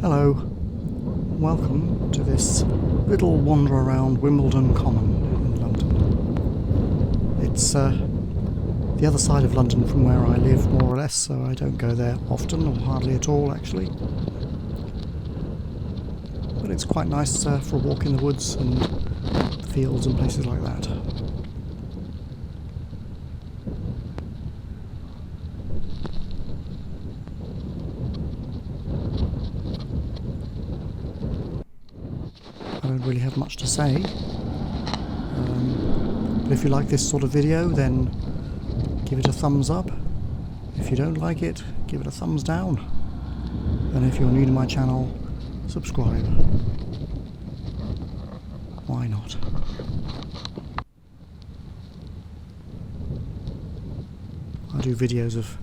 Hello, welcome to this little wander around Wimbledon Common in London. It's the other side of London from where I live, more or less, so I don't go there often, or hardly at all actually. But it's quite nice for a walk in the woods and fields and places like that. I don't really have much to say, but if you like this sort of video, then give it a thumbs up. If you don't like it, give it a thumbs down. And if you're new to my channel, subscribe. Why not? I do videos of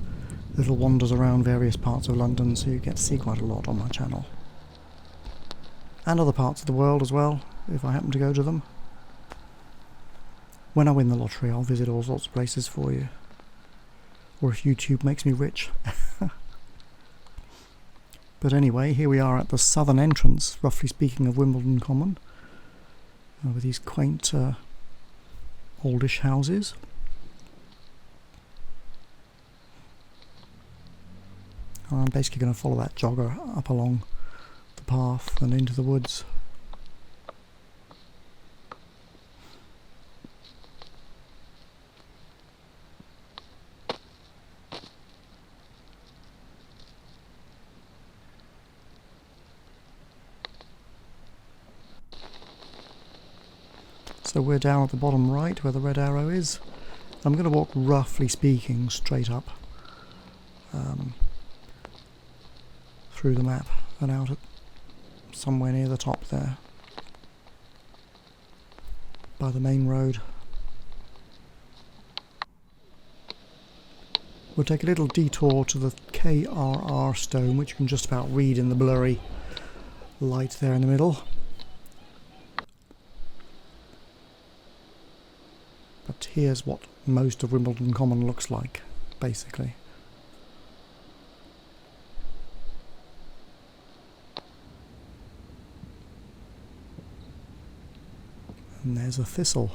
little wanders around various parts of London, so you get to see quite a lot on my channel. And other parts of the world as well, if I happen to go to them. When I win the lottery, I'll visit all sorts of places for you. Or if YouTube makes me rich. But anyway, here we are at the southern entrance, roughly speaking, of Wimbledon Common. With these quaint, oldish houses. I'm basically going to follow that jogger up along the path and into the woods. So we're down at the bottom right where the red arrow is. I'm going to walk, roughly speaking, straight up through the map and out at somewhere near the top there by the main road. We'll take a little detour to the KRR stone, which you can just about read in the blurry light there in the middle. But here's what most of Wimbledon Common looks like, basically. And there's a thistle.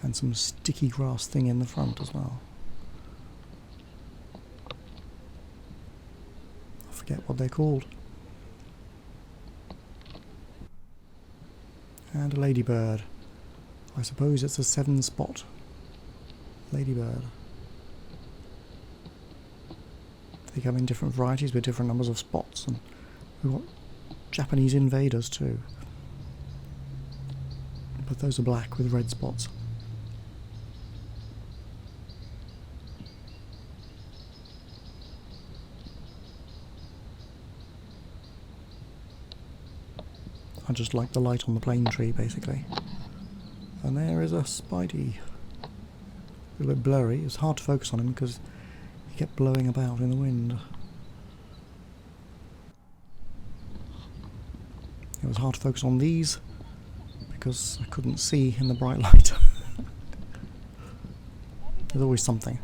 And some sticky grass thing in the front as well. I forget what they're called. And a ladybird. I suppose it's a 7-spot ladybird. They come in different varieties with different numbers of spots, and we've got Japanese invaders too. But those are black with red spots. I just like the light on the plane tree, basically. And there is a Spidey. A little bit blurry. It's hard to focus on him because he kept blowing about in the wind. It was hard to focus on these because I couldn't see in the bright light. There's always something.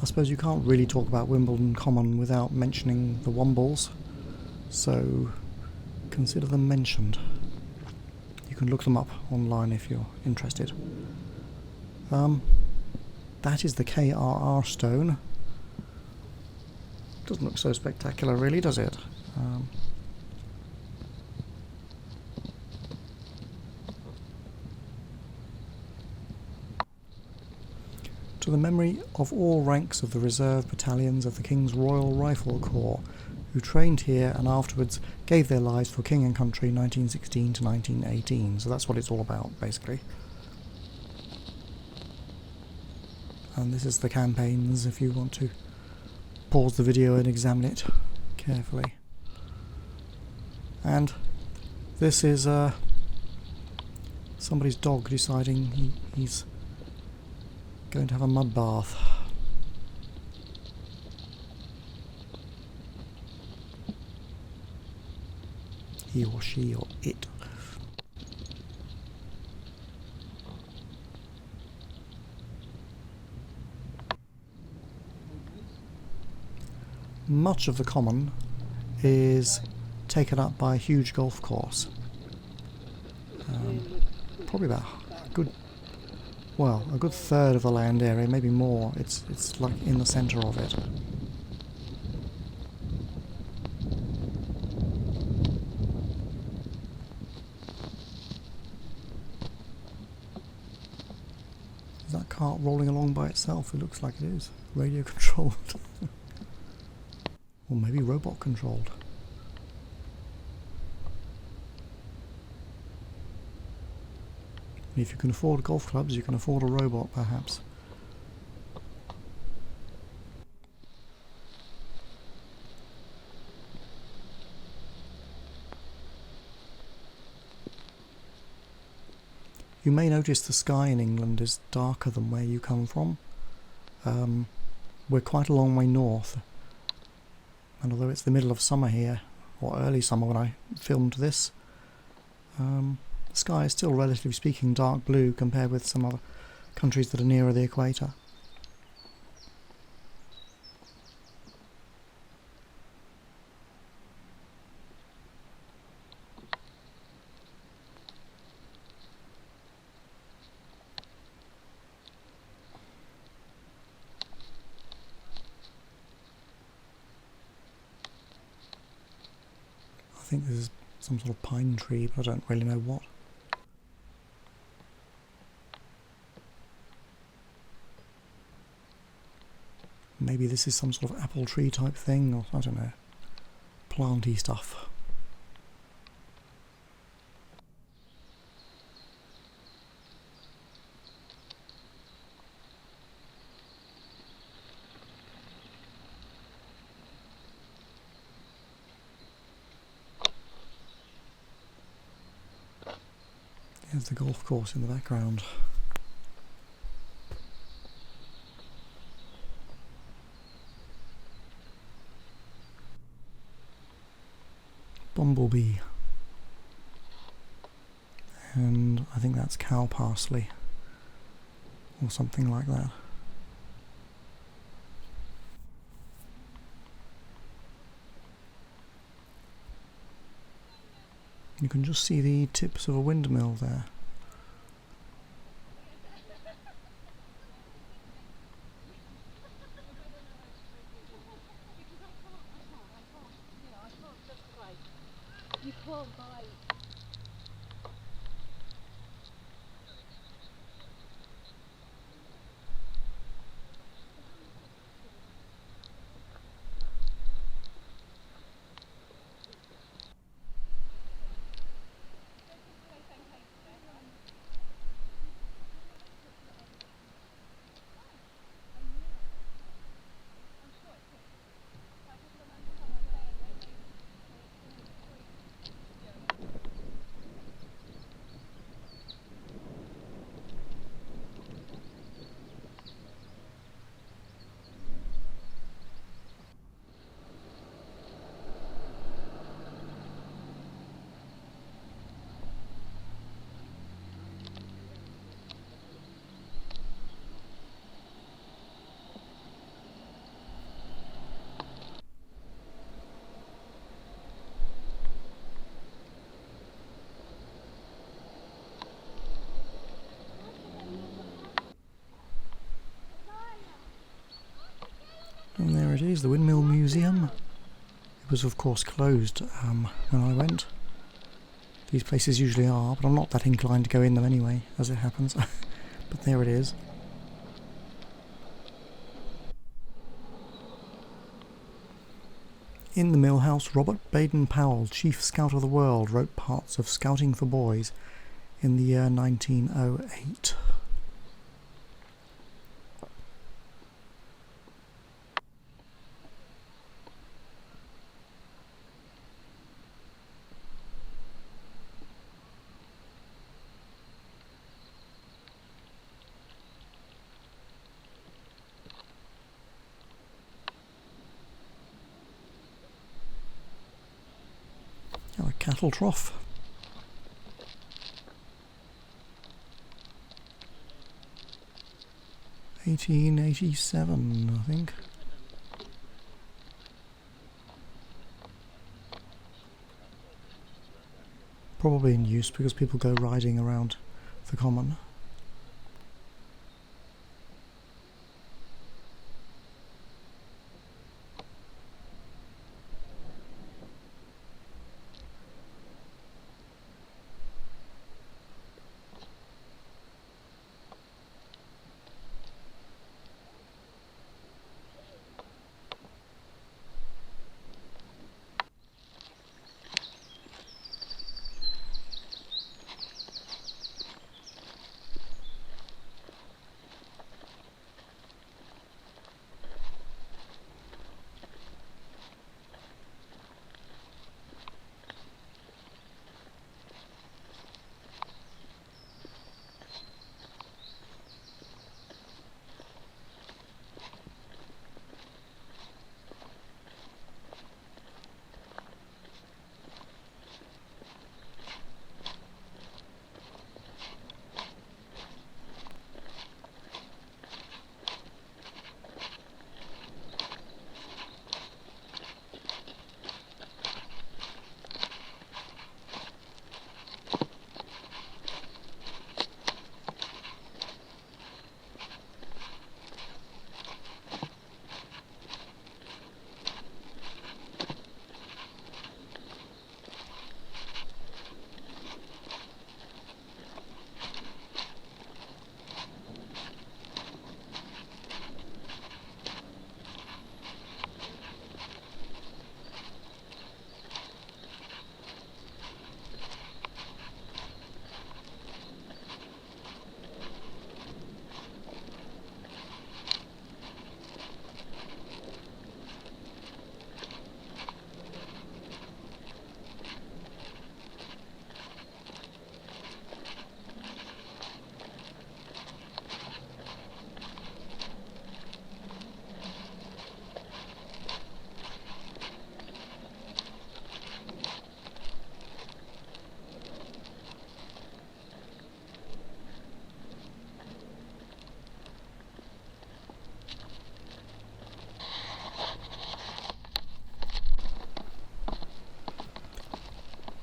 I suppose you can't really talk about Wimbledon Common without mentioning the Wombles, so consider them mentioned. You can look them up online if you're interested. That is the KRR stone. Doesn't look so spectacular really, does it? To the memory of all ranks of the reserve battalions of the King's Royal Rifle Corps, who trained here and afterwards gave their lives for King and Country 1916 to 1918. So that's what it's all about, basically. And this is the campaigns, if you want to pause the video and examine it carefully. And this is somebody's dog deciding he's Going to have a mud bath. He or she or it. Much of the common is taken up by a huge golf course. Probably about a good third of the land area, maybe more. It's like in the centre of it. Is that cart rolling along by itself? It looks like it is. Radio controlled. Or maybe robot controlled. If you can afford golf clubs, you can afford a robot, perhaps. You may notice the sky in England is darker than where you come from. We're quite a long way north, and although it's the middle of summer here, or early summer when I filmed this, the sky is still, relatively speaking, dark blue compared with some other countries that are nearer the equator. I think this is some sort of pine tree, but I don't really know what. Maybe this is some sort of apple tree type thing, or I don't know, planty stuff. There's the golf course in the background. Bumblebee. And I think that's cow parsley. Or something like that. You can just see the tips of a windmill there. You can't buy. And there it is, the Windmill Museum. It was of course closed when I went. These places usually are, but I'm not that inclined to go in them anyway, as it happens. But there it is. In the mill house, Robert Baden-Powell, Chief Scout of the World, wrote parts of Scouting for Boys in the year 1908. cattle trough. (1887), I think. Probably in use because people go riding around the common.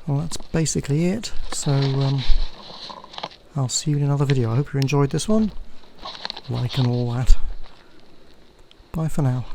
Well, that's basically it, so I'll see you in another video. I hope you enjoyed this one, like and all that. Bye for now.